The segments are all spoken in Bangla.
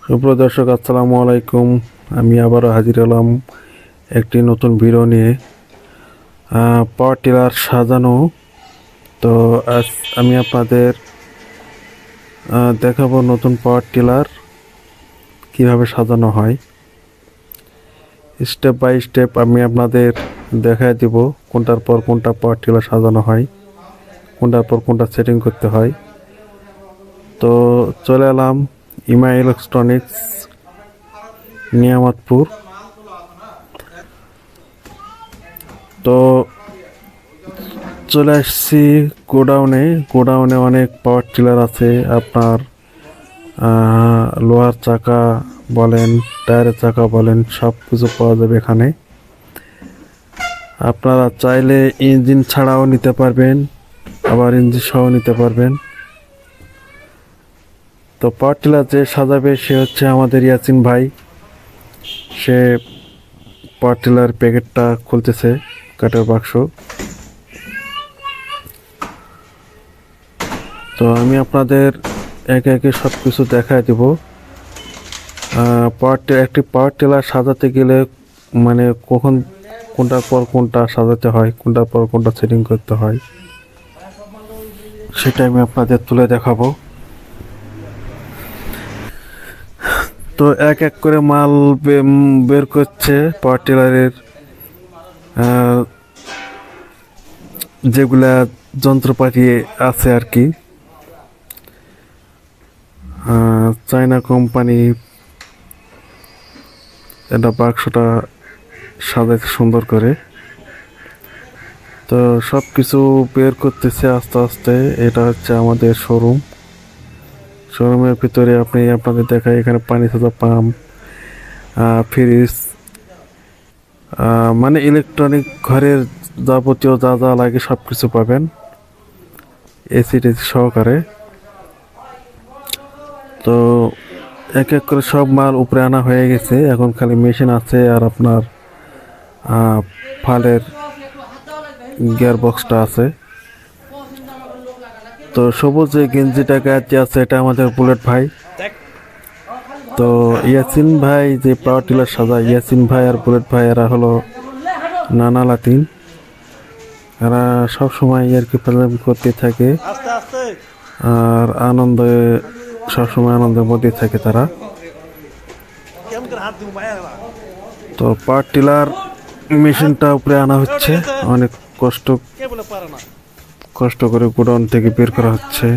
সুপ্রিয় দর্শক, আসসালামু আলাইকুম। আমি আবারও হাজির হলাম একটি নতুন ভিডিও নিয়ে। পাওয়ার টিলার সাজানো। তো আজ আমি আপনাদের দেখাবো নতুন পাওয়ার টিলার কীভাবে সাজানো হয়। স্টেপ বাই স্টেপ আমি আপনাদের দেখায় দিব কোনটার পর কোনটা পাওয়ার টিলার সাজানো হয়, কোনটার পর কোনটা সেটিং করতে হয়। তো চলে এলাম ইমা ইলেকট্রনিক্স, নিয়ামতপুর। তো চলে আসছি গোডাউনে অনেক পাওয়ার টিলার আছে। আপনার লোহার চাকা বলেন, টায়ারের চাকা বলেন, সব কিছু পাওয়া যাবে এখানে। আপনারা চাইলে ইঞ্জিন ছাড়াও নিতে পারবেন, আবার ইঞ্জিন সহ নিতে পারবেন। তো পাওয়ার টিলার যে সাজাবে সে হচ্ছে আমাদের ইয়াসিন ভাই। সে পাওয়ার টিলার প্যাকেটটা খুলতেছে, কাঠের বাক্স। তো আমি আপনাদের একে একে সব কিছু দেখায় দেব। একটি পাওয়ার টিলার সাজাতে গেলে মানে কখন কোনটার পর কোনটা সাজাতে হয়, কোনটার পর কোনটা সেটিং করতে হয়, সেটা আমি আপনাদের তুলে দেখাবো। তো এক এক করে মাল বের করছে পাওয়ার টিলারের, যেগুলা যন্ত্রপাতি আছে আর কি। চায়না কোম্পানি এটা বাক্সটা সাজাইতে সুন্দর করে। তো সব কিছু বের করতেছে আস্তে আস্তে। এটা হচ্ছে আমাদের শোরুমের ভিতরে আপনাদের দেখায় এখানে পানি সাজা পাম্প, ফ্রিজ, মানে ইলেকট্রনিক ঘরের যাবতীয় যা যা লাগে সব কিছু পাবেন, এসি টেসি সহকারে। তো এক এক করে সব মাল উপরে আনা হয়ে গেছে, এখন খালি মেশিন আছে আর আপনার ফালের গিয়ার বক্সটা আছে। তো সবুজ যে গেঞ্জিটা গায়ে আছে এটা আমাদের বুলেট ভাই। তো ইয়াসিন ভাই যে পাওয়ার টিলার সাজায়, ইয়াসিন ভাই আর বুলেট ভাই এরা হলো নানা লাতিন। এরা সবসময় আর কি প্রেজেন্ট করতে থাকে আর সবসময় আনন্দের মধ্যে থাকে তারা। তো পাওয়ার টিলার মেশিনটা উপরে আনা হচ্ছে, অনেক কষ্ট করে গোডাউন থেকে বের করা হচ্ছে।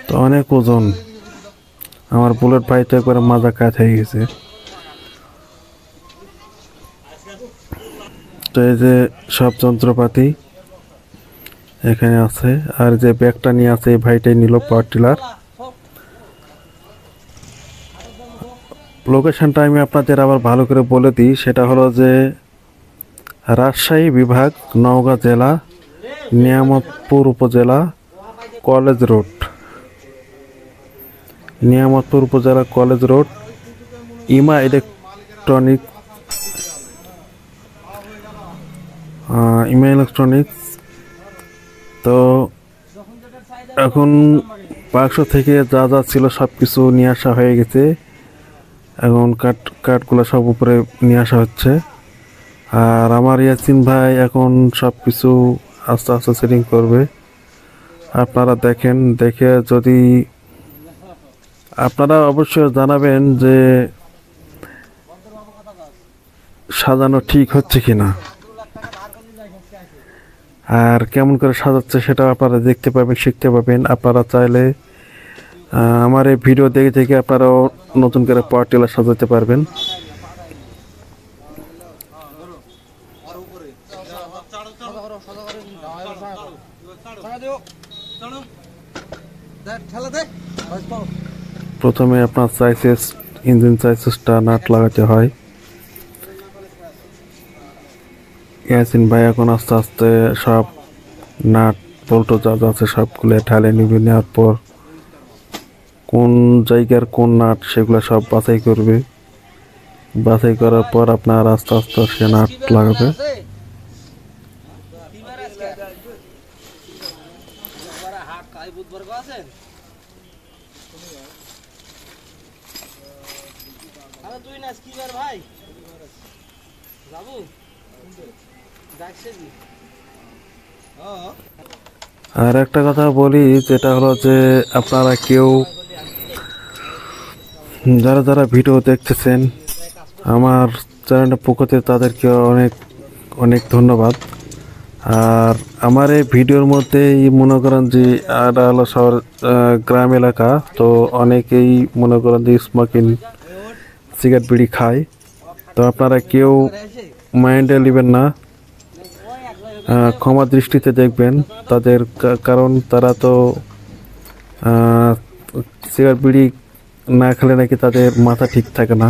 তো অনেক ওজন, আমার বুলেট ভাই তো একবার মাজা কাজ হয়ে গেছে। তো এই যে সব যন্ত্রপাতি এখানে আছে, আর যে ব্যাগটা নিয়ে আছে এই ভাইটাই নিল পাওয়ার টিলার। লোকেশনটা আমি আপনাদের আবার ভালো করে বলে দিই, সেটা হলো যে রাজশাহী বিভাগ, নওগাঁ জেলা, নিয়ামতপুর উপজেলা, কলেজ রোড, নিয়ামতপুর উপজেলা কলেজ রোড, ইমা ইলেকট্রনিক্স। তো এখন বাক্স থেকে যা যা ছিল সব কিছু নিয়ে আসা হয়ে গেছে। এখন কাঠগুলো সব উপরে নিয়ে আসা হচ্ছে। আর আমার ইয়াসিন ভাই এখন সব কিছু আস্তে আস্তে সেটিং করবে। আপনারা দেখেন, দেখে যদি আপনারা অবশ্যই জানাবেন যে সাজানো ঠিক হচ্ছে কিনা, আর কেমন করে সাজাচ্ছে সেটা আপনারা দেখতে পাবেন, শিখতে পাবেন। আপনারা চাইলে আমার এই ভিডিও দেখে থেকে আপনারাও নতুন করে পাওয়ার টিলার সাজাতে পারবেন। প্রথমে আপনার ইঞ্জিন চাইসেসটা নাট লাগাতে হয়। ইয়াসিন ভাই এখন আস্তে আস্তে সব নাট বল্টু যা আছে সবগুলো ঢালে নিবে, নেওয়ার পর কোন জায়গার কোন নাট সেগুলো সব বাছাই করবে। বাছাই করার পর আপনার আস্তে আস্তে সে নাট লাগাবে। তুই না কি বার ভাই যাবো যাচ্ছে কি আর একটা কথা বলি, যেটা হলো যে আপনারা কেউ যারা যারা ভিডিও দেখতেছেন আমার চ্যানেলটা পক্ষতে তাদেরকে অনেক অনেক ধন্যবাদ। আর আমার এই ভিডিওর মধ্যেই মনে করেন যে এটা হলো শহর গ্রাম এলাকা, তো অনেকেই মনে করেন যে স্মোকিং সিগারেট বিড়ি খায়। তো আপনারা কেউ মাইন্ডে নেবেন না, ক্ষমা দৃষ্টিতে দেখবেন তাদের, কারণ তারা তো সিগারেট বিড়ি না খেলে নাকি তাদের মাথা ঠিক থাকে না,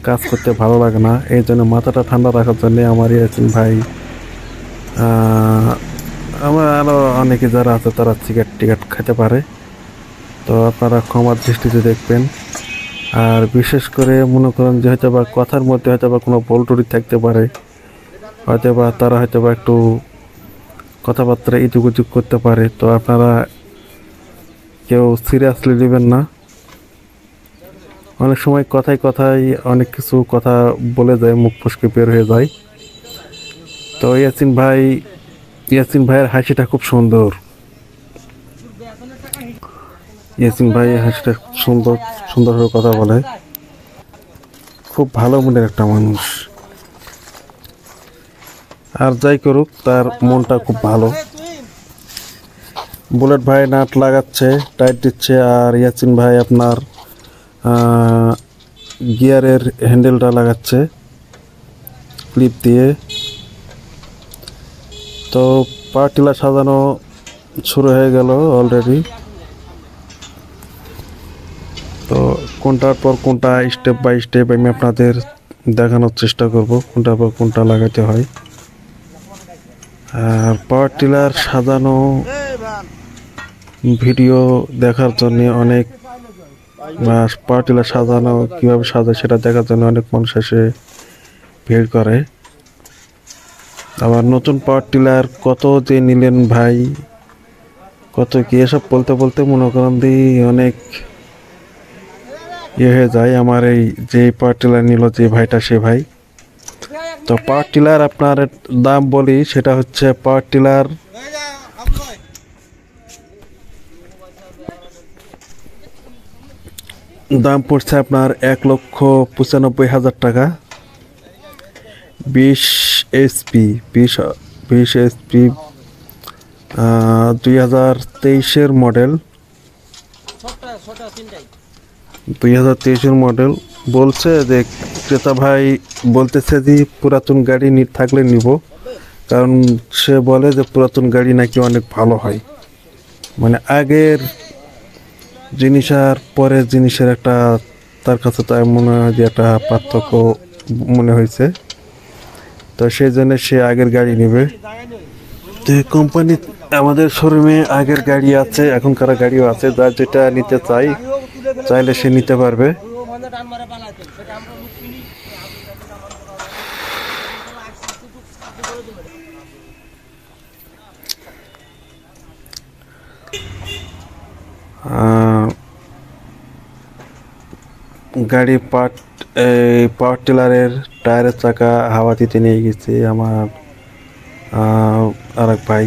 কাজ করতে ভালো লাগে না। এই জন্য মাথাটা ঠান্ডা রাখার জন্য আমার ইয়াসিন ভাই, আমার আরও অনেকে যারা আছে তারা সিগারেট টিগারেট খেতে পারে। তো আপনারা ক্ষমার দৃষ্টিতে দেখবেন। আর বিশেষ করে মনে করেন যে হয়তো বা কথার মধ্যে হয়তো বা কোনো ভুল ত্রুটি থাকতে পারে, হয়তো বা তারা হয়তো বা একটু কথাবার্তা ইজুক উজুক করতে পারে, তো আপনারা কেউ সিরিয়াসলি নেবেন না। অনেক সময় কথায় কথায় অনেক কিছু কথা বলে যায়, মুখ ফসকে বের হয়ে যায়। তো ইয়াসিন ভাইয়ের হাসিটা খুব সুন্দর, ইয়াসিন ভাই হাসিটা খুব সুন্দর, সুন্দরভাবে কথা বলে, খুব ভালো মনের একটা মানুষ। আর যাই করুক তার মনটা খুব ভালো। বুলেট ভাই নাট লাগাচ্ছে, টাইট দিচ্ছে, আর ইয়াসিন ভাই আপনার গিয়ারের হ্যান্ডেলটা লাগাচ্ছে ক্লিপ দিয়ে। তো পার্টিলা সাজানো শুরু হয়ে গেল অলরেডি। তো কোনটার পর কোনটা স্টেপ বাই স্টেপ আমি আপনাদের দেখানোর চেষ্টা করব, কোনটার পর কোনটা লাগাতে হয়। আর পাওয়ার টিলার সাজানো ভিডিও দেখার জন্য অনেক, পাওয়ার টিলার সাজানো কীভাবে সাজায় সেটা দেখার জন্য অনেক মানুষ এসে ভিড় করে। আবার নতুন পাওয়ার টিলার কত যে নিলেন ভাই, কত কি এসব বলতে বলতে মনে করেন দিই অনেক ইয়ে হয়ে যায়। আমার এই যে পাওয়ার টিলার নিল যে ভাইটা, সে ভাই। তো পাওয়ার টিলার আপনার দাম বলি, সেটা হচ্ছে পাওয়ার টিলার দাম পড়ছে আপনার 1,95,000 টাকা। 20 HP 20 HP 2023-এর মডেল, 2023-এর মডেল। বলছে যে ক্রেতা ভাই বলতেছে যে পুরাতন গাড়ি থাকলে নিব, কারণ সে বলে যে পুরাতন গাড়ি নাকি অনেক ভালো হয়। মানে আগের জিনিস আর পরের জিনিসের একটা তার কাছে তাই মনে হয় যে একটা পার্থক্য মনে হয়েছে। তো সেই জন্য সে আগের গাড়ি নেবে। তো কোম্পানি আমাদের শোরুমে আগের গাড়ি আছে, এখনকার গাড়িও আছে, যার যেটা নিতে চাইলে সে নিতে পারবে। গাড়ি পাওয়ার টিলারের টায়ারের চাকা হাওয়া দিতে নিয়ে গেছে আমার আর এক ভাই,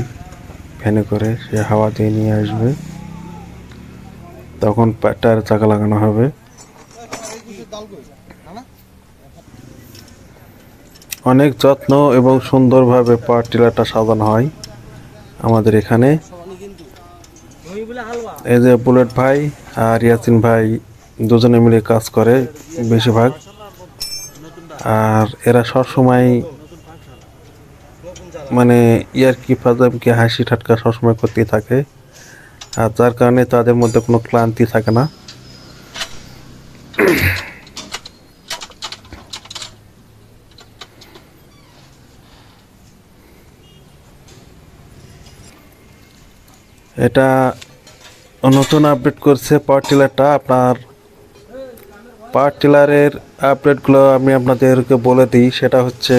ভ্যানে করে সে হাওয়া দিয়ে নিয়ে আসবে, তখন টায়ারের চাকা লাগানো হবে। অনেক যত্ন এবং সুন্দরভাবে পাওয়ার টিলারটা সাজানো হয় আমাদের এখানে। এই যে বুলেট ভাই আর ইয়াসিন ভাই দুজনে মিলে কাজ করে বেশিরভাগ। আর এরা সবসময় মানে ইয়ারকি ফাজামকে হাসি ঠাট্টা সবসময় করতেই থাকে, আর যার কারণে তাদের মধ্যে কোনো ক্লান্তি থাকে না। এটা নতুন আপডেট করছে পাওয়ার টিলারটা। আপনার পাওয়ার টিলারের আপডেটগুলো আমি আপনাদেরকে বলে দিই। সেটা হচ্ছে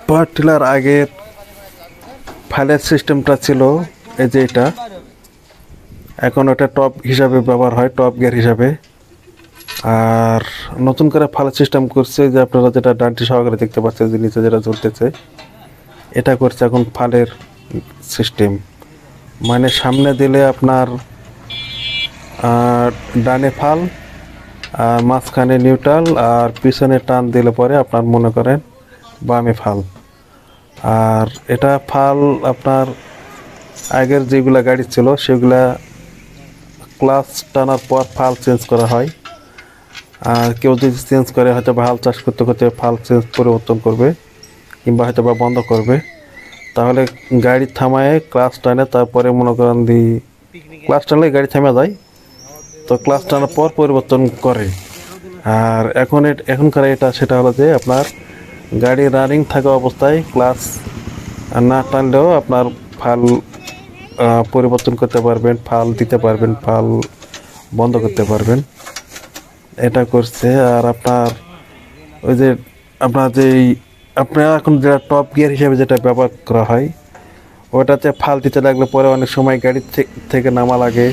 পাওয়ার টিলার আগের ফাইলের সিস্টেমটা ছিল এই যে এটা, এখন ওটা টপ হিসাবে ব্যবহার হয়, টপ গিয়ার হিসাবে। আর নতুন করে ফালের সিস্টেম করছে, যে আপনারা যেটা ডান্টি সহকারে দেখতে পাচ্ছেন যে নিচে যেটা ঝুলতেছে, এটা করছে এখন ফালের সিস্টেম। মানে সামনে দিলে আপনার ডানে ফাল, আর মাঝখানে নিউট্রাল, আর পিছনে টান দিলে পরে আপনার মনে করেন বামে ফাল। আর এটা ফাল আপনার আগের যেগুলা গাড়ি ছিল সেগুলা ক্লাচ টানার পর ফাল চেঞ্জ করা হয়। আর কেউ যদি চেঞ্জ করে হয়তো বা হাল চাষ করতে করতে ফাল চেঞ্জ পরিবর্তন করবে, কিংবা হয়তো বা বন্ধ করবে, তাহলে গাড়ি থামায় ক্লাচ টানে, তারপরে মনে করেন ক্লাচ টানলে গাড়ি থামা যায়, তো ক্লাচ টানার পর পরিবর্তন করে। আর এখনকার এটা সেটা হলো যে আপনার গাড়ি রানিং থাকা অবস্থায় ক্লাচ না টানলেও আপনার ফাল পরিবর্তন করতে পারবেন, ফাল দিতে পারবেন, ফাল বন্ধ করতে পারবেন, এটা করছে। আর আপনার ওই যে আপনার এখন যেটা টপ গিয়ার হিসেবে যেটা ব্যবহার করা হয়, ওটাতে ফাল দিতে লাগলে পরে অনেক সময় গাড়ি থেকে নামা লাগে,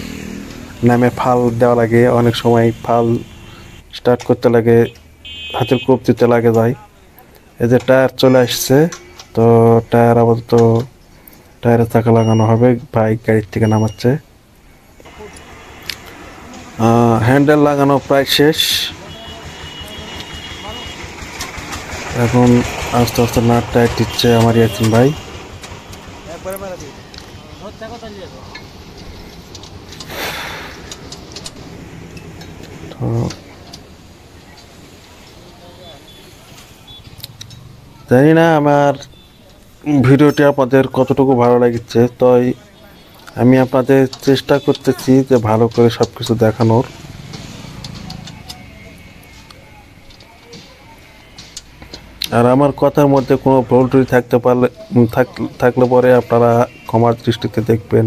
নামে ফাল দেওয়া লাগে, অনেক সময় ফাল স্টার্ট করতে লাগে, হাতের কোপ দিতে লাগে যায়। এই যে টায়ার চলে আসছে, তো টায়ার আপাতত টায়ারের চাকা লাগানো হবে, বাইক গাড়ির থেকে নামাচ্ছে। হ্যান্ডেল লাগানো প্রায় শেষ, এখন আস্তে আস্তে নাট টায়ার দিচ্ছে আমার ইয়াসিন ভাই। তো জানি না আমার ভিডিওটি আপনাদের কতটুকু ভালো লাগছে, তাই আমি আপনাদের চেষ্টা করতেছি যে ভালো করে সব কিছু দেখানোর। আর আমার কথার মধ্যে কোনো ভুল ত্রুটি থাকলে পরে আপনারা ক্ষমার দৃষ্টিতে দেখবেন।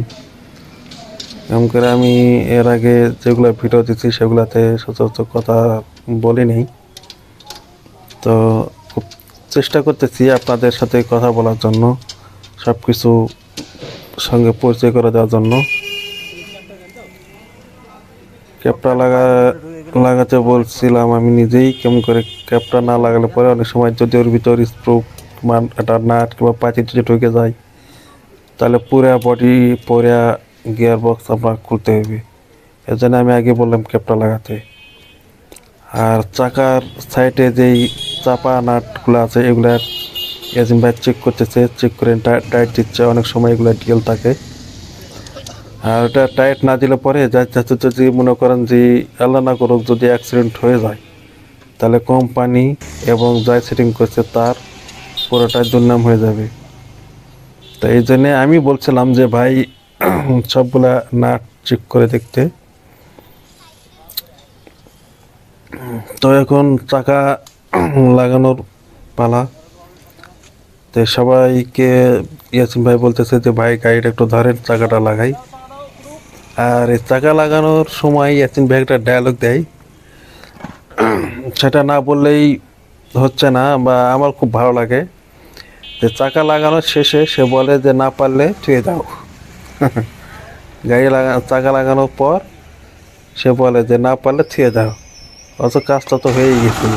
এমন করে আমি এর আগে যেগুলো ভিডিও দিচ্ছি সেগুলোতে সচরাচর কথা বলি নেই, তো খুব চেষ্টা করতেছি আপনাদের সাথে কথা বলার জন্য, সব কিছু সঙ্গে পরিচয় করে দেওয়ার জন্য। ক্যাপটা লাগাতে বলছিলাম আমি নিজেই, কেমন করে ক্যাপটা না লাগালে পরে অনেক সময় যদি ওর ভিতর স্ক্রু একটা নাট কিংবা পাঁচি যদি ঢুকে যায়, তাহলে পুরা বডি পুরা গিয়ার বক্স আপনার খুলতে হবে। এর জন্য আমি আগে বললাম ক্যাপটা লাগাতে। আর চাকার সাইডে যেই চাপা নাটগুলো আছে এগুলা ইয়াসিন ভাই চেক করতেছে, চেক করে টাইট দিচ্ছে, অনেক সময় এগুলো ঢিল থাকে। আর ওটা টাইট না দিলে পরে যদি মনে করেন যে আল্লাহ না করুক যদি অ্যাক্সিডেন্ট হয়ে যায়, তাহলে কোম্পানি এবং যাই সেটিং করছে তার পুরোটাই দুর্নাম হয়ে যাবে। তো এই জন্যে আমি বলছিলাম যে ভাই সবগুলা নাট চেক করে দেখতে। তো এখন চাকা লাগানোর পালা। তো সবাইকে ইয়াসিন ভাই বলতেছে যে ভাই গাড়িটা একটু ধরেন, চাকাটা লাগাই। আর এই চাকা লাগানোর সময় ইয়াসিন ভাই একটা ডায়লগ দেয়, সেটা না বললেই হচ্ছে না, বা আমার খুব ভালো লাগে। যে চাকা লাগানোর শেষে সে বলে যে না পারলে ছুঁয়ে দাও। চাকা লাগানোর পর সে বলে যে না পারলে ছুঁয়ে দাও, অথচ কাজটা তো হয়েই গেছিল।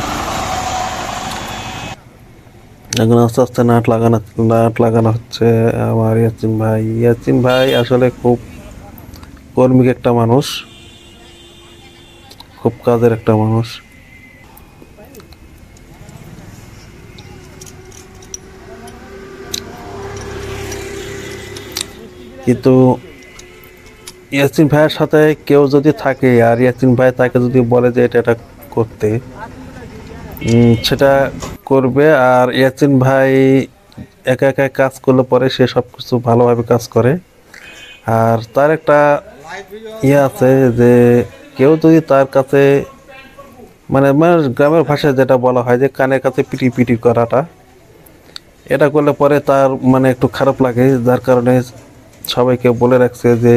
এখন আস্তে আস্তে নাট লাগানো হচ্ছে আমার ইয়াসিন ভাই আসলে খুব কর্মিক একটা মানুষ, খুব কাজের একটা মানুষ। কিন্তু ইয়াসিন ভাইয়ের সাথে কেউ যদি থাকে আর ইয়াসিন ভাই তাকে যদি বলে যে এটা করতে, সেটা করবে। আর ইয়াসিন ভাই একা একা কাজ করলে পরে সে সব কিছু ভালোভাবে কাজ করে। আর তার একটা আছে যে কেউ যদি তার কাছে মানে গ্রামের ভাষায় যেটা বলা হয় যে কানের কাছে পিটি পিটি করাটা, এটা করলে পরে তার মানে একটু খারাপ লাগে। যার কারণে সবাইকে বলে রাখছে যে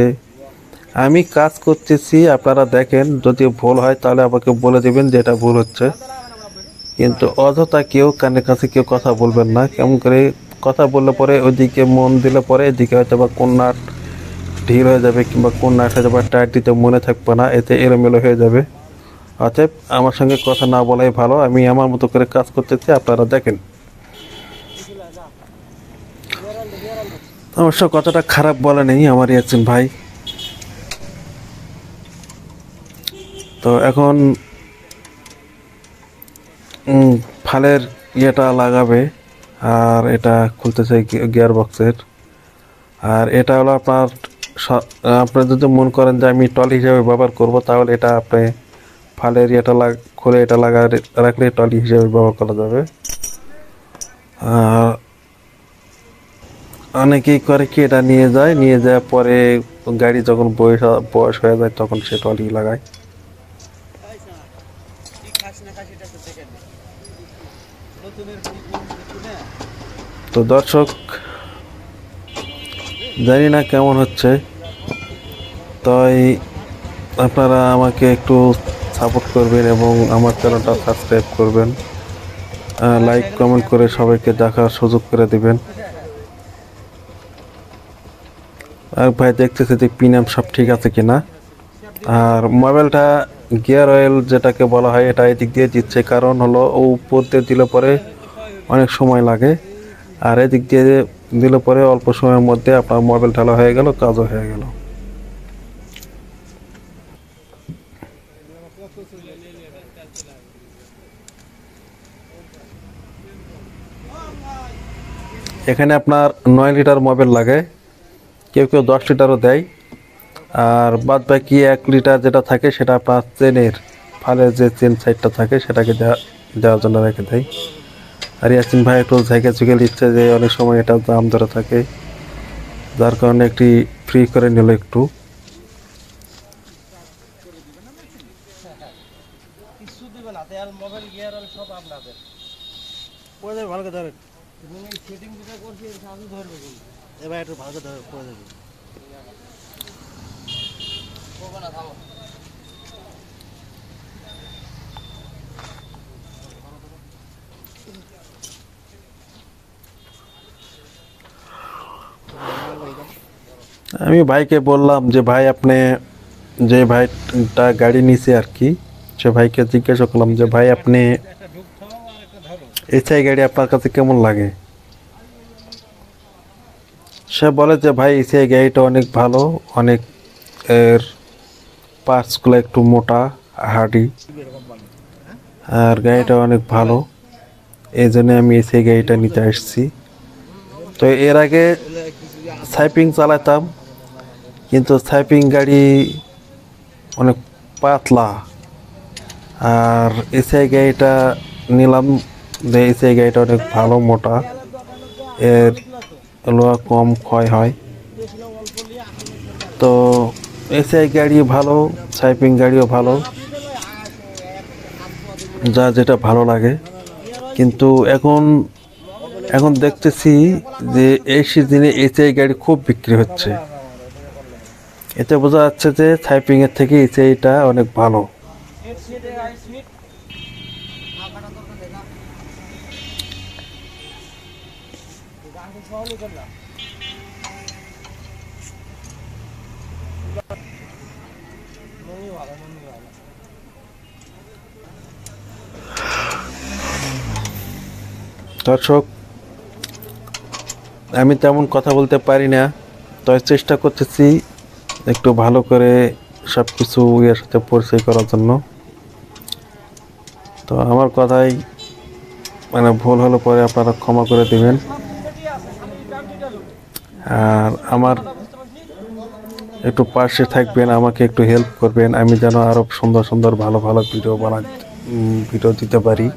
আমি কাজ করতেছি, আপনারা দেখেন, যদি ভুল হয় তাহলে আমাকে বলে দেবেন যে এটা ভুল হচ্ছে, কিন্তু অযথা কেউ কানের কাছে কেউ কথা বলবেন না। কেমন করে কথা বললে পরে ওইদিকে মন দিলে পরে এদিকে হয়তো বা কোন নাট ঢিল হয়ে যাবে কিংবা কোন নাট হয়ে যাবে টায়ার দিতে মনে থাকবে না, এতে এলোমেলো হয়ে যাবে। অতএব আমার সঙ্গে কথা না বলাই ভালো। আমি আমার মতো করে কাজ করতেছি, আপনারা দেখেন। অবশ্য কথাটা খারাপ বলে নেই আমার ইয়াসিন ভাই। তো এখন ফালের ইয়েটা লাগাবে, আর এটা খুলতেছে গিয়ার বক্সের। আর এটা হলো আপনার আপনি যদি মন করেন যে আমি টলি হিসেবে ব্যবহার করব, তাহলে এটা আপনি ফালের ইয়েটা খুলে এটা রাখলে টলি হিসেবে ব্যবহার করা যাবে। আর অনেকেই করে কি এটা নিয়ে যাওয়ার পরে গাড়ি যখন বয়স হয়ে যায় তখন সে টলি লাগায়। তো দর্শক, জানি না কেমন হচ্ছে, তাই আপনারা আমাকে একটু সাপোর্ট করবেন এবং আমার চ্যানেলটা সাবস্ক্রাইব করবেন, লাইক কমেন্ট করে সবাইকে দেখার সুযোগ করে দিবেন। আর ভাই দেখতেছি যে পিনাম সব ঠিক আছে কিনা। আর মোবাইলটা গিয়ার অয়েল যেটাকে বলা হয় এটা এদিক দিয়ে দিচ্ছে, কারণ হলো ও উপর দিয়ে দিলে পরে অনেক সময় লাগে, আর এদিক দিয়ে দিলে পরে অল্প সময়ের মধ্যে আপনার মোবাইল ঢালা হয়ে গেল, কাজও হয়ে গেল। এখানে আপনার 9 লিটার মোবাইল লাগে, কেউ কেউ 10 লিটারও দেয়। আর বাদ বাকি 1 লিটার যেটা থাকে সেটা আপনার চেনের ফালের যে চেন সাইডটা থাকে সেটাকে দেওয়ার জন্য রেখে দেয়। আর ইয়াসিন ভাই একটু ঝাঁকে ঝুঁকে দিচ্ছে যে অনেক সময় এটা দাম ধরে থাকে, যার কারণে একটি ফ্রি করে নিল একটু। আমি ভাইকে বললাম যে ভাই আপনি যে ভাইটা গাড়ি নিছে আর কি, সে ভাইকে জিজ্ঞাসা করলাম যে ভাই আপনি এসআই গাড়ি আপনার কাছে কেমন লাগে। সে বলে যে ভাই এসআই গাড়িটা অনেক ভালো, অনেক এর পার্টসগুলো একটু মোটা হার্ডি, আর গাড়িটা অনেক ভালো, এই জন্য আমি এসআই গাড়িটা নিতে আসছি। তো এর আগে সাইপিং চালাতাম, কিন্তু সাইপিং গাড়ি অনেক পাতলা, আর এসআই গাড়িটা নিলাম যে এসআই গাড়িটা অনেক ভালো, মোটা, এর লোহা কম ক্ষয় হয়। তো এসআই গাড়ি ভালো, সাইপিং গাড়িও ভালো, যা যেটা ভালো লাগে। কিন্তু এখন দেখতেছি যে এই সিজনে এসআই গাড়ি খুব বিক্রি হচ্ছে, এতে বোঝা যাচ্ছে যে সাইপিং এর থেকে এসআইটা অনেক ভালো। দর্শক, আমি তেমন কথা বলতে পারি না, তাই চেষ্টা করতেছি একটু ভালো করে সব কিছু এর সাথে পরিচয় করার জন্য। তো আমার কথাই মানে ভুল হলে পরে আপনারা ক্ষমা করে দিবেন। আর আমার একটু পাশে থাকবেন, আমাকে একটু হেল্প করবেন, আমি যেন আরও সুন্দর সুন্দর ভালো ভালো ভিডিও দিতে পারি।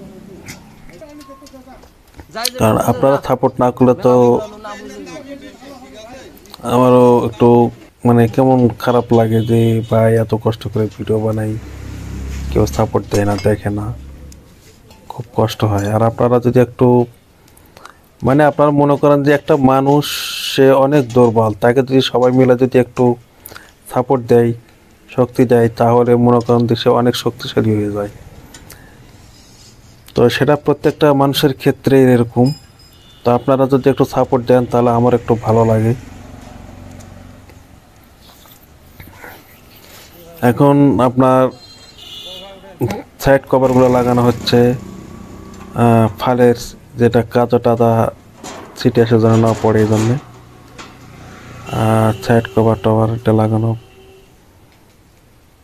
কারণ আপনারা সাপোর্ট না করলে তো আমারও একটু মানে কেমন খারাপ লাগে যে ভাই এত কষ্ট করে ভিডিও বানাই, কেউ সাপোর্ট দেয় না, দেখে না, খুব কষ্ট হয়। আর আপনারা যদি একটু মানে আপনারা মনে করেন যে একটা মানুষ সে অনেক দুর্বল, তাকে যদি সবাই মিলে যদি একটু সাপোর্ট দেয়, শক্তি দেয়, তাহলে মনে করেন যে সে অনেক শক্তিশালী হয়ে যায়। তো সেটা প্রত্যেকটা মানুষের ক্ষেত্রে এরকম। তো আপনারা যদি একটু সাপোর্ট দেন তাহলে আমার একটু ভালো লাগে। এখন আপনার সাইড কভারগুলো লাগানো হচ্ছে ফালের, যেটা কাঁচা টাদা ছিটে আসে যেন না পড়ে, এই জন্যে। আর সাইড কভার টভার এটা লাগানো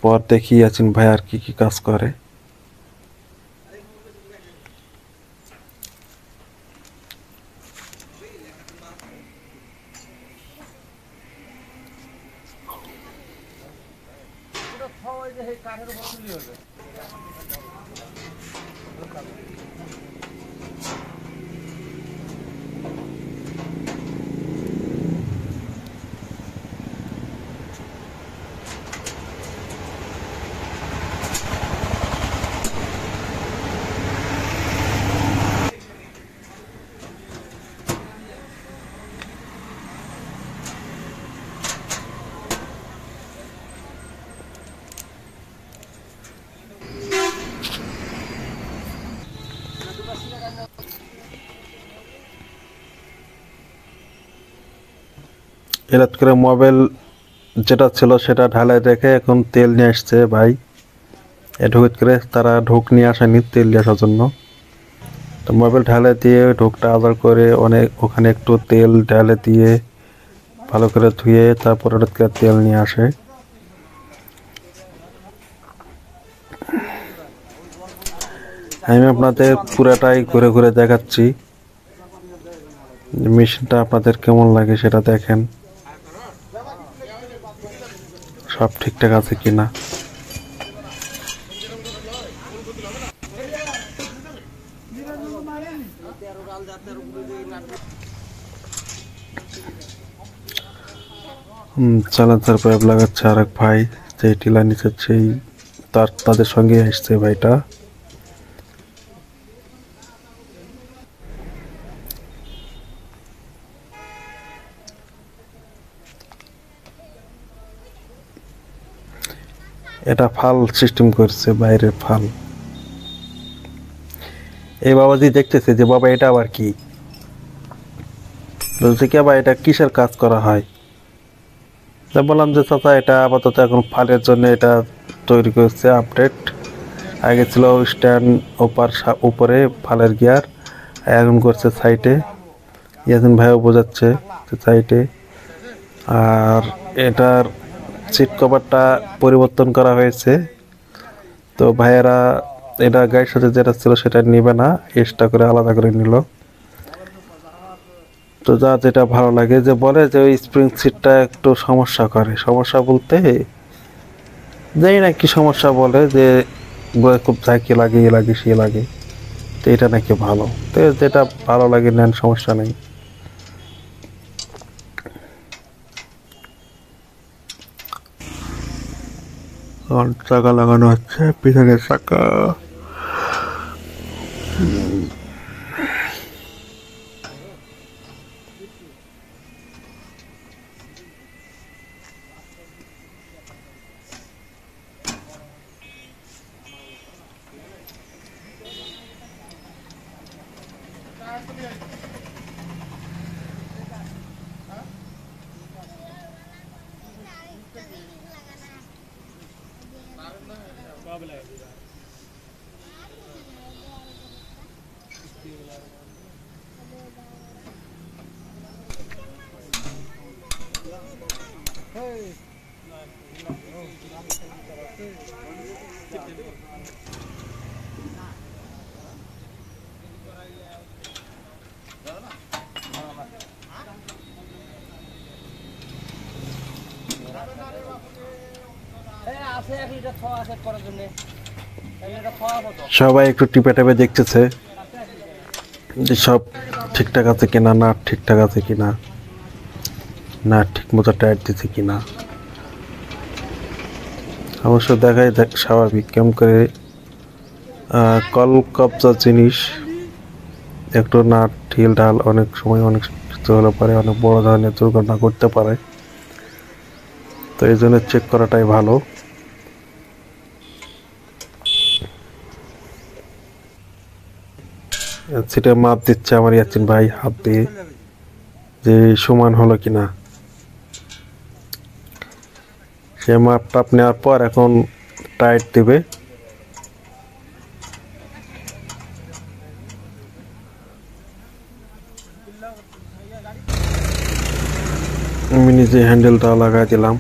পর দেখি আছেন ভাই আর কি কি কাজ করে। কাঠের উপর তুলি হবে। এরাত করে মোবাইল যেটা ছিল সেটা ঢালাই রেখে এখন তেল নিয়ে আসছে ভাই। ঢুক করে তারা ঢোক নিয়ে আসেনি তেল নিয়ে আসার জন্য। তো মোবাইল ঢালে দিয়ে ঢোকটা আবার করে অনেক ওখানে একটু তেল ঢালে দিয়ে ভালো করে ধুয়ে তারপর হঠাৎ করে তেল নিয়ে আসে। আমি আপনাদের পুরাটাই ঘুরে ঘুরে দেখাচ্ছি, মেশিনটা আপনাদের কেমন লাগে সেটা দেখেন, সব ঠিকঠাক আছে কিনা। চালাচার পাইপ লাগাচ্ছে আর এক ভাই, যে টিলা নিচে সেই তাদের সঙ্গে আসছে ভাইটা। এটা ফাল সিস্টেম করছে, বাইরের ফাল। এই বাবাজি দেখতেছে যে বাবা এটা আবার কি, বলছে কি বাবা এটা কিসের কাজ করা হয়। বললাম যে চাচা এটা আপাতত এখন ফালের জন্য এটা তৈরি করছে, আপডেট। আগে ছিল স্ট্যান্ড উপরে ফালের গিয়ার, এখন করছে সাইডে। ইয়াসিন ভাইও বোঝাচ্ছে সাইডে। আর এটার সিট কভারটা পরিবর্তন করা হয়েছে। তো ভাইয়েরা এটা গাড়ির সাথে যেটা ছিল সেটা নিবে না, এক্সট্রা করে আলাদা করে নিল। তো যা যেটা ভালো লাগে, যে বলে যে ওই স্প্রিং সিটটা একটু সমস্যা করে, সমস্যা বলতে জানি না কি সমস্যা, বলে যে খুব ঝাঁকি লাগে, এ লাগে সে লাগে। তো এটা নাকি ভালো, তো যেটা ভালো লাগে নেন, সমস্যা নেই। চাকা লাগানো হচ্ছে, পিছনের চাকা। সবাই একটু টিপে টেপে দেখতেছে যে সব ঠিকঠাক আছে কিনা, না ঠিকঠাক আছে কিনা, না ঠিক মতো টায়ার দিচ্ছে কিনা। অবশ্য দেখাই স্বাভাবিক, কেমন করে কল কবজা জিনিস একটু না ঢিল ঢাল অনেক সময় অনেক কিছু হলে পারে, অনেক বড় ধরনের দুর্ঘটনা করতে পারে। তো এই জন্য চেক করাটাই ভালো। সেটা মাপ দিচ্ছে আমার ইয়াসিন ভাই হাত দিয়ে, যে সমান হলো কিনা। সে মাপ টাপ নেওয়ার পর এখন টাইট দিবে। আমি নিজে হ্যান্ডেলটা লাগাই দিলাম।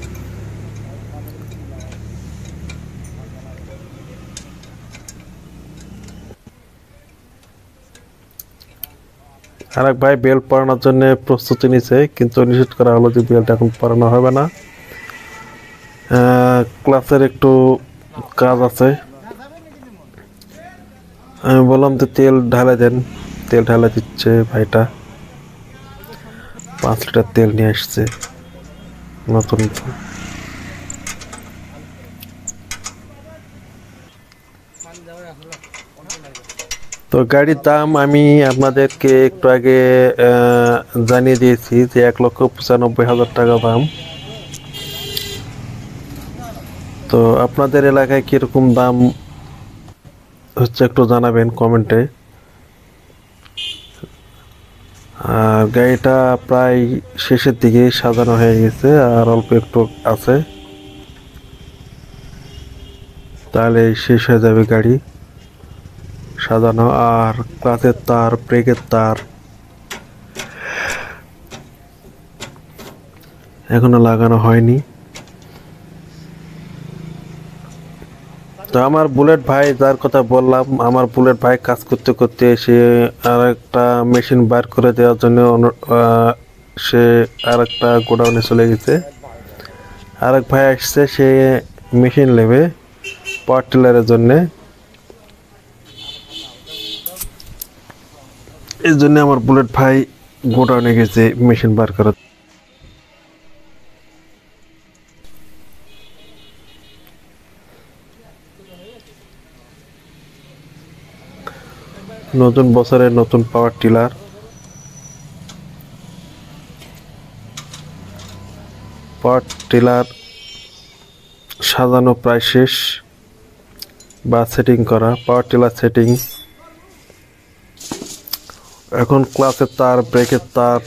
আরেক ভাই বেল্ট পরানোর জন্য প্রস্তুতি নিছে, কিন্তু নিষেধ করা হলো যে বেল্ট এখন পরানো হবে না, ক্লাসের একটু কাজ আছে। আমি বললাম যে তেল ঢালে দেন, তেল ঢালে দিচ্ছে ভাইটা। 5 লিটার তেল নিয়ে আসছে নতুন। তো গাড়ির দাম আমি আপনাদেরকে একটু আগে জানিয়ে দিয়েছি যে 1,95,000 টাকা দাম। তো আপনাদের এলাকায় কিরকম দাম হচ্ছে একটু জানাবেন কমেন্টে। আর গাড়িটা প্রায় শেষের দিকে সাজানো হয়ে গেছে, আর অল্প একটু আছে, তাহলে শেষ হয়ে যাবে গাড়ি সাজানো। আর ক্লাচের তার, ব্রেকের তার এখনো লাগানো হয়নি। তো আমার বুলেট ভাই, যার কথা বললাম, আমার বুলেট ভাই কাজ করতে করতে সে আর একটা মেশিন বার করে দেওয়ার জন্য সে আর একটা গোডাউনে চলে গেছে। আরেক ভাই আসছে, সে মেশিন নেবে পাওয়ার টিলারের জন্যে। এই জন্য আমার বুলেট ভাই গোডাউনে গেছে মেশিন বার করার। নতুন বছরের নতুন পাওয়ার টিলার, পাওয়ার টিলার সাজানো প্রায় শেষ, বা সেটিং করা। পাওয়ার টিলার সেটিং, এখন ক্লাচের তার, ব্রেকের তার,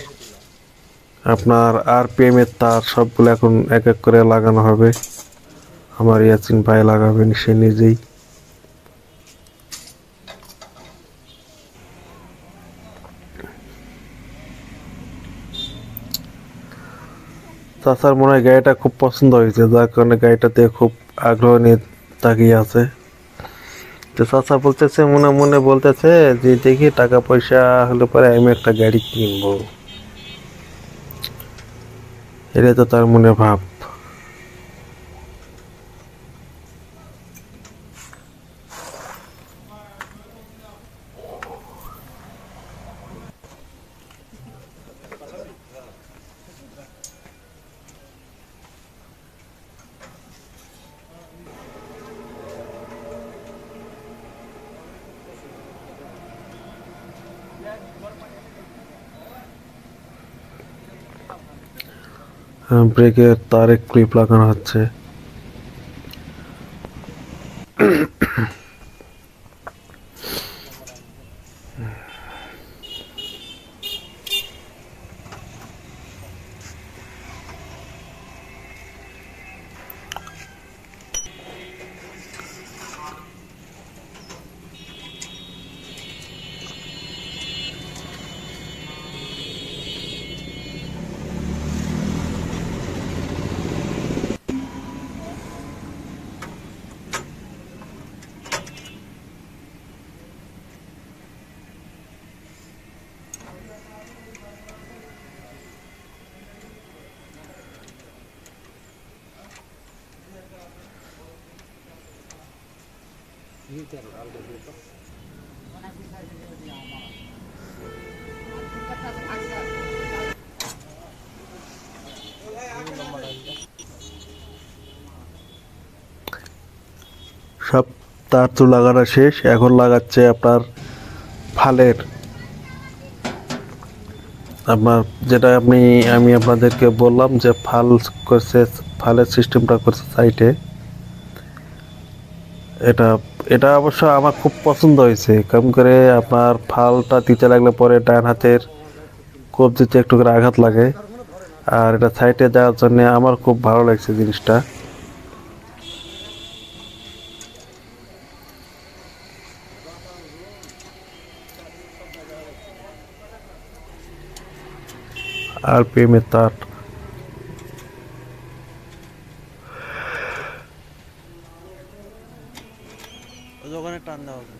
আপনার আরপিএম এর তার সবগুলো এখন এক এক করে লাগানো হবে। আমার ইয়াসিন ভাই লাগাবেন সে নিজেই। চাচার মনে হয় গাড়িটা খুব পছন্দ হয়েছে, যার কারণে গাড়িটাতে খুব আগ্রহ নিয়ে তাকিয়ে আছে। তো চাচা বলতেছে, মনে মনে বলতেছে যে দেখি টাকা পয়সা হলে পরে আমি একটা গাড়ি কিনবো, এটা তো তার মনে ভাব। ব্রেকের তারে ক্লিপ লাগানো হচ্ছে। সব তার তো লাগানো শেষ, এখন লাগাচ্ছে আপনার ফালের। আপনার যেটা আমি আপনাদেরকে বললাম যে ফাল করছে, ফালের সিস্টেমটা করছে সাইটে। এটা এটা অবশ্য আমার খুব পছন্দ হয়েছে, কারণ করে আপনার ফালটা দিতে লাগলে পরে ডান হাতের কবজিতে একটু করে আঘাত লাগে, আর এটা সাইডে দেওয়ার জন্য আমার খুব ভালো লাগছে জিনিসটা। RPM এর তার। ওখানে টান দেওয়া হবে।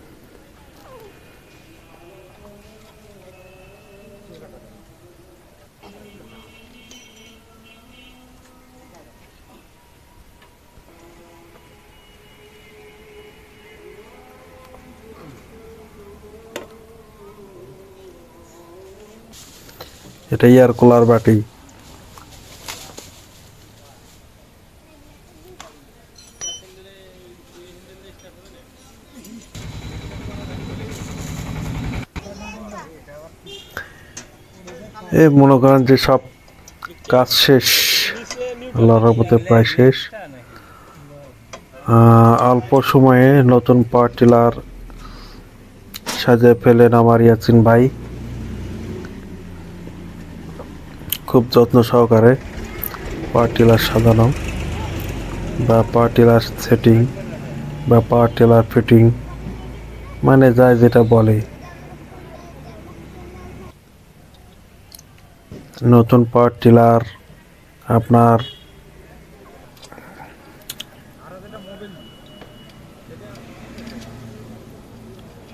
এটা এয়ার কুলার বাটি। এই মনে করেন যে সব কাজ শেষ, আল্লাহর রহমতে প্রায় শেষ। অল্প সময়ে নতুন পাওয়ার টিলার সাজিয়ে ফেলেন আমার ইয়াসিন ভাই, খুব যত্ন সহকারে পাওয়ার টিলার সাজানো বা পাওয়ার টিলার সেটিং বা পাওয়ার টিলার ফিটিং, মানে যায় যেটা বলে। নতুন পাওয়ার টিলার আপনার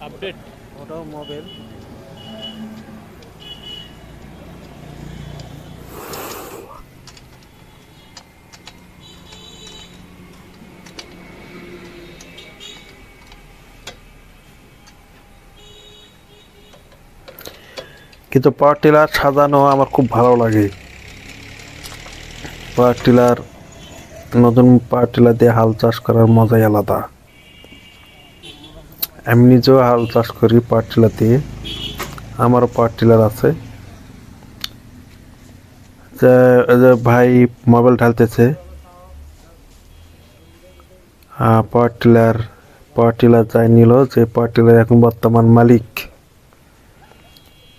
আপডেট, ওটাও মোবাইল। কিন্তু পাওয়ার টিলার সাজানো আমার খুব ভালো লাগে। পাওয়ার টিলার, নতুন পাওয়ার টিলার দিয়ে হাল চাষ করার মজাই আলাদা। আমি নিজেও হাল চাষ করি পাওয়ার টিলার দিয়ে, আমারও পাওয়ার টিলার আছে। যে ভাই মোবাইল ঢালতেছে, পাওয়ার টিলার যাই নিল, যে পাওয়ার টিলার এখন বর্তমান মালিক,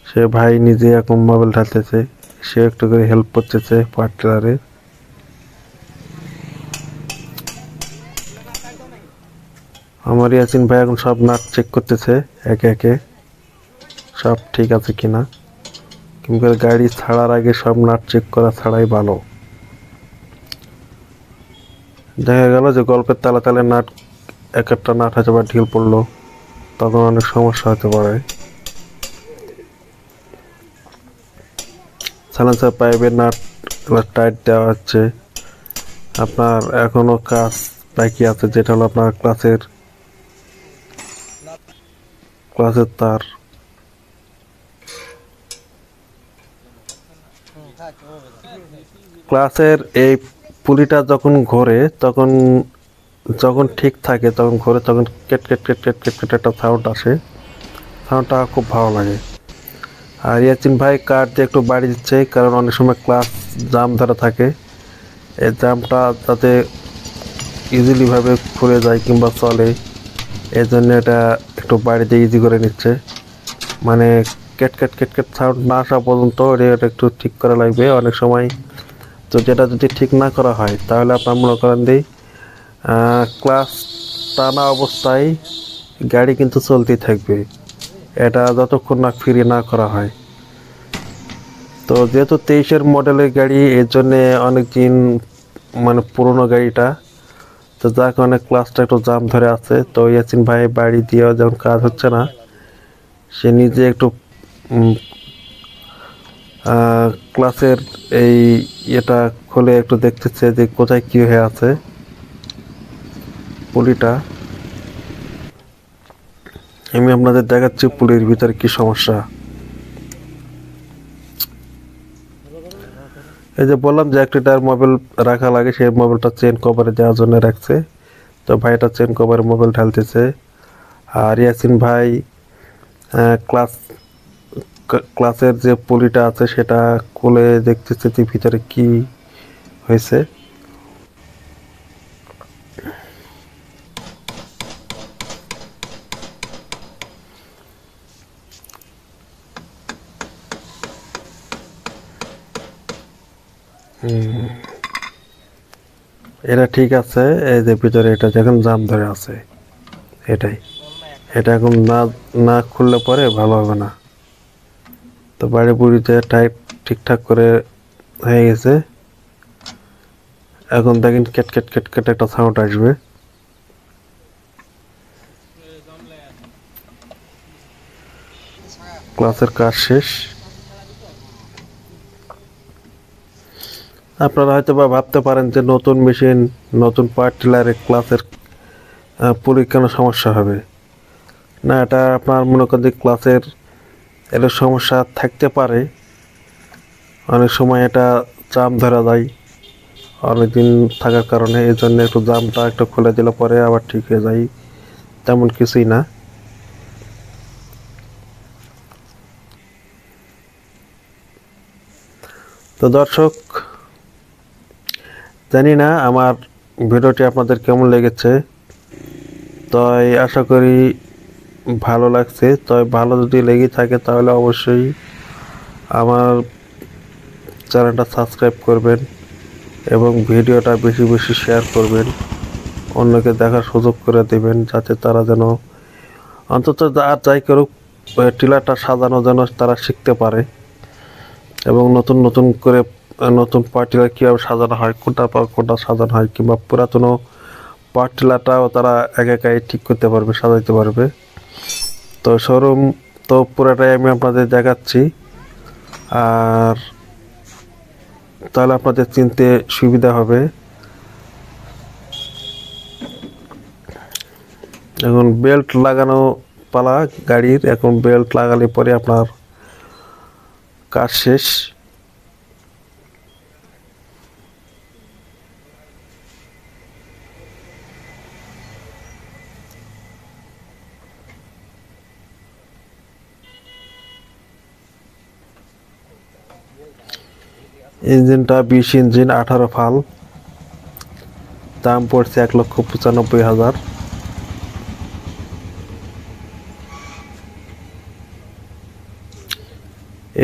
সে ভাই নিজে এখন মোবাইল ঢালতেছে, সে একটু করে হেল্প করতেছে পাওয়ার টিলারে। আমার ইয়াসিন ভাই এখন সব নাট চেক করতেছে একে একে, সব ঠিক আছে কিনা। কিন্তু গাড়ি ছাড়ার আগে সব নাট চেক করা ছাড়াই ভালো। দেখা গেল যে গল্পের তালে তালে নাট, এক একটা নাট হয়তো বা ঢিল পড়লো, তখন অনেক সমস্যা হতে পারে। সাইলেন্সার পাইপের নাট টাইট দেওয়া হচ্ছে। আপনার এখনো কাজ বাকি আছে, যেটা হলো আপনার ক্লাসের তার। ক্লাসের এই পুলিটা যখন ঘোরে, যখন ঠিক থাকে তখন ঘোরে, তখন কেট কেট কেট কেট কেট কেট একটা সাউন্ড আসে, সাউন্ডটা খুব ভালো লাগে। আর ইয়াসিন ভাই কাঠ দিয়ে একটু বাড়ি দিচ্ছে, কারণ অনেক সময় ক্লাস জাম ধরা থাকে, এই জামটা যাতে ইজিলিভাবে খুলে যায় কিংবা চলে, এই জন্য এটা একটু বাড়ি দিয়ে ইজি করে নিচ্ছে। মানে কেট কেট কেট কেট সাউন্ড না আসা পর্যন্ত এটা একটু ঠিক করা লাগবে অনেক সময়। তো যেটা যদি ঠিক না করা হয়, তাহলে আপনার মনে করেন দিই ক্লাস টানা অবস্থায় গাড়ি কিন্তু চলতেই থাকবে, এটা যতক্ষণ না ফ্রি না করা হয়। তো যেহেতু 23-এর মডেলের গাড়ি, এর জন্যে অনেক দিন, মানে পুরোনো গাড়িটা, তো যার কারণে ক্লাসটা একটু জাম ধরে আছে। তো ইয়াসিন ভাই বাড়ি দিয়েও যখন কাজ হচ্ছে না, সে নিজে একটু ক্লাসের এই এটা খুলে একটু দেখতেছে যে কোথায় কি হয়ে আছে পুলিটা। আমি আপনাদের দেখাচ্ছি পুলির ভিতরে কি সমস্যা। এই যে বললাম যে একটা টায়ার মোবাইল রাখা লাগে, সেই মোবাইলটা চেন কভারে দেওয়ার জন্য রাখছে। তো ভাইটা চেন কভারে মোবাইল ঢালতেছে। আর ইয়াসিন ভাই ক্লাসের যে পুলিটা আছে সেটা খুলে দেখতেছে যে ভিতরে কি হয়েছে। এটা ঠিক আছে, এই যে ভিতরে এটা যখন জাম ধরে আছে, এটা এখন না খুললে পরে ভালো হবে না। তো বাড়ি বুড়িতে টাইট ঠিকঠাক করে হয়ে গেছে। এখন দেখেন কেট কেট কেট কেট একটা সাউন্ড আসবে। ক্লাসের কাজ শেষ। আপনারা হয়তো বা ভাবতে পারেন যে নতুন মেশিন, নতুন পাওয়ার টিলারে ক্লাসের পরীক্ষার সমস্যা হবে না। এটা আপনার মনে করেন যে ক্লাসের এটা সমস্যা থাকতে পারে। অনেক সময় এটা জাম ধরা যায় অনেকদিন থাকার কারণে, এই জন্য একটু জামটা একটু খুলে দিলে পরে আবার ঠিক হয়ে যায়, তেমন কিছুই না। তো দর্শক, জানি না আমার ভিডিওটি আপনাদের কেমন লেগেছে, তাই আশা করি ভালো লাগছে। তাই ভালো যদি লেগে থাকে তাহলে অবশ্যই আমার চ্যানেলটা সাবস্ক্রাইব করবেন এবং ভিডিওটা বেশি বেশি শেয়ার করবেন, অন্যকে দেখার সুযোগ করে দেবেন, যাতে তারা যেন অন্তত আর যাই করুক টিলাটা সাজানো যেন তারা শিখতে পারে এবং নতুন নতুন করে নতুন পাওয়ার টিলার কীভাবে সাজানো হয়, কোনটা পর কোনটা সাজানো হয়, কিংবা পুরাতন পাওয়ার টিলারটাও তারা একাই ঠিক করতে পারবে, সাজাইতে পারবে। তো শোরুম তো পুরাটাই আমি আপনাদের দেখাচ্ছি, আর তাহলে আপনাদের চিনতে সুবিধা হবে। এখন বেল্ট লাগানো পালা গাড়ির, এখন বেল্ট লাগালে পরে আপনার কাজ শেষ। ইঞ্জিনটা 20 ইঞ্জিন 18 ফাল, দাম পড়ছে 1,95,000।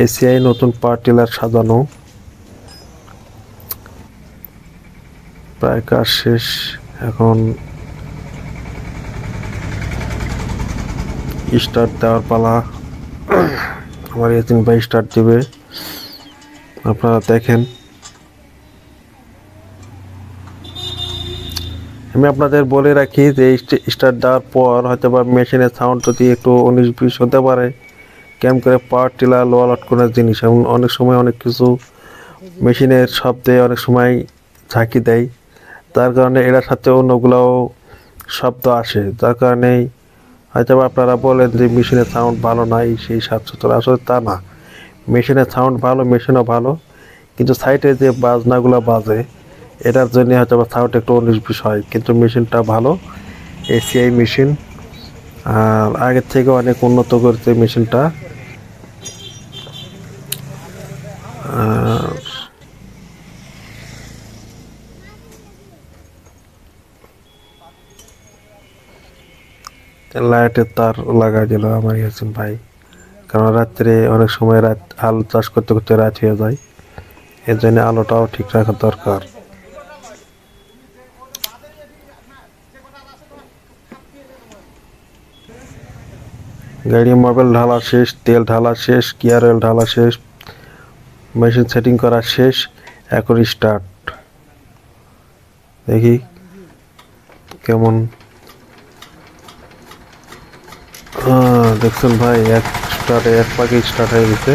এসিআই নতুন পাওয়ার টিলার সাজানো, প্রায় কাজ শেষ। এখন স্টার্ট দেওয়ার পালা। আমার ইয়াসিন ভাই স্টার্ট দিবে, আপনারা দেখেন। আমি আপনাদের বলে রাখি যে স্টার্ট দেওয়ার পর হয়তো বা মেশিনের সাউন্ড যদি একটু 19-20 হতে পারে, কেমন করে পাওয়ার টিলার লোয়া লটকনের জিনিস, এবং অনেক সময় অনেক কিছু মেশিনের শব্দে অনেক সময় ঝাঁকি দেয়, তার কারণে এটার সাথে অন্যগুলোও শব্দ আসে, যার কারণেই হয়তো আপনারা বলেন যে মেশিনের সাউন্ড ভালো নাই, সেই 770। আসলে তা না, মেশিনের সাউন্ড ভালো, মেশিনও ভালো, কিন্তু সাইডে যে বাজনাগুলো বাজে এটার জন্য হয়তো বা সাউন্ড একটু 19-20 হয়, কিন্তু মেশিনটা ভালো, এসিআই মেশিন, আর আগের থেকে অনেক উন্নত করেছে মেশিনটা। লাইটের তার লাগাই দিল আমার ইয়াসিন ভাই, কারণ রাত্রে অনেক সময় আলু চাষ করতে করতে রাত হয়ে যায়, এর জন্য আলোটাও ঠিক রাখা দরকার। গাড়ি মোবিল ঢালা শেষ, তেল ঢালা শেষ, গিয়ার অয়েল ঢালা শেষ, মেশিন সেটিং করা শেষ, এখন স্টার্ট। দেখি কেমন। দেখছেন ভাই, এক পাকে স্টার্ট হয়ে গেছে।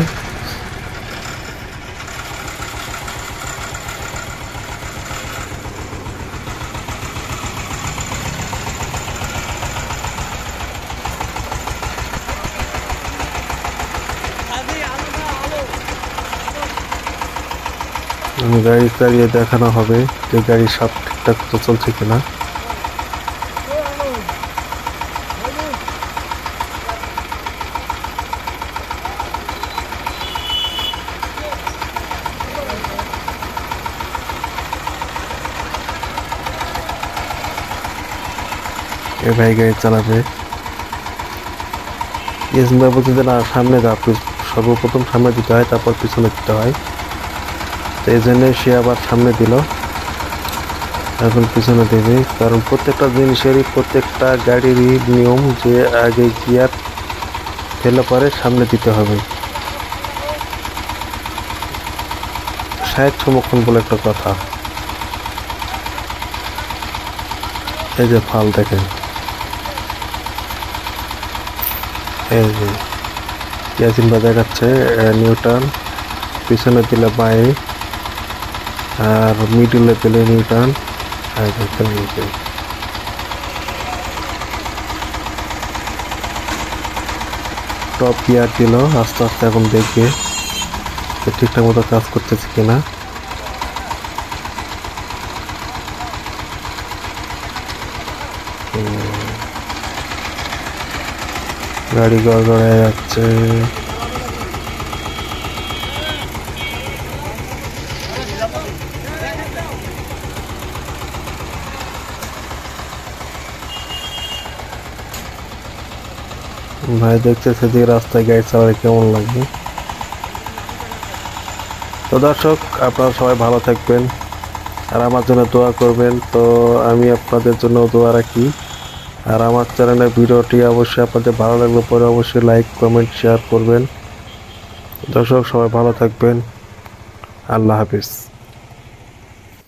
গাড়ি চালিয়ে দেখানো হবে যে গাড়ি সব ঠিকঠাক তো চলছে কিনা। এ ভাই গাড়ি চালাবে, ইয়াসিন ভাই বলছে যে না সামনে যা, সর্বপ্রথম সামনে দিতে হয়, তারপর পিছনে দিতে হয়, তো এই জন্য সে আবার সামনে দিল, এখন পিছনে দেবে। কারণ প্রত্যেকটা জিনিসেরই, প্রত্যেকটা গাড়িরই নিয়ম যে আগে গিয়ার ফেলে পরে সামনে দিতে হবে। 60 সমক্ষণ বলে একটা কথা। এই যে ফাল দেখেন, এই যে ইয়াসিন ভাই দেখাচ্ছে নিউটন, পিছনে দিলে বাই আর মিডিলে দিলে নিউটন। আর দেখেন এই যে টপ গিয়ার দিল, আস্তে আস্তে এখন দেখবে যে ঠিকঠাক মতো কাজ করতেছে কিনা। গাড়ি গড়গড়ায় যাচ্ছে। ভাই দেখতেছে যে রাস্তায় গাড়ি চালালে কেমন লাগবে। তো দর্শক, আপনারা সবাই ভালো থাকবেন আর আমার জন্য দোয়া করবেন। তো আমি আপনাদের জন্য দোয়া রাখি। আর আমার চ্যানেলের ভিডিওটি অবশ্যই আপনাদের ভালো লাগলে পরে অবশ্যই লাইক কমেন্ট শেয়ার করবেন। দর্শক সবাই ভালো থাকবেন। আল্লাহ হাফিজ।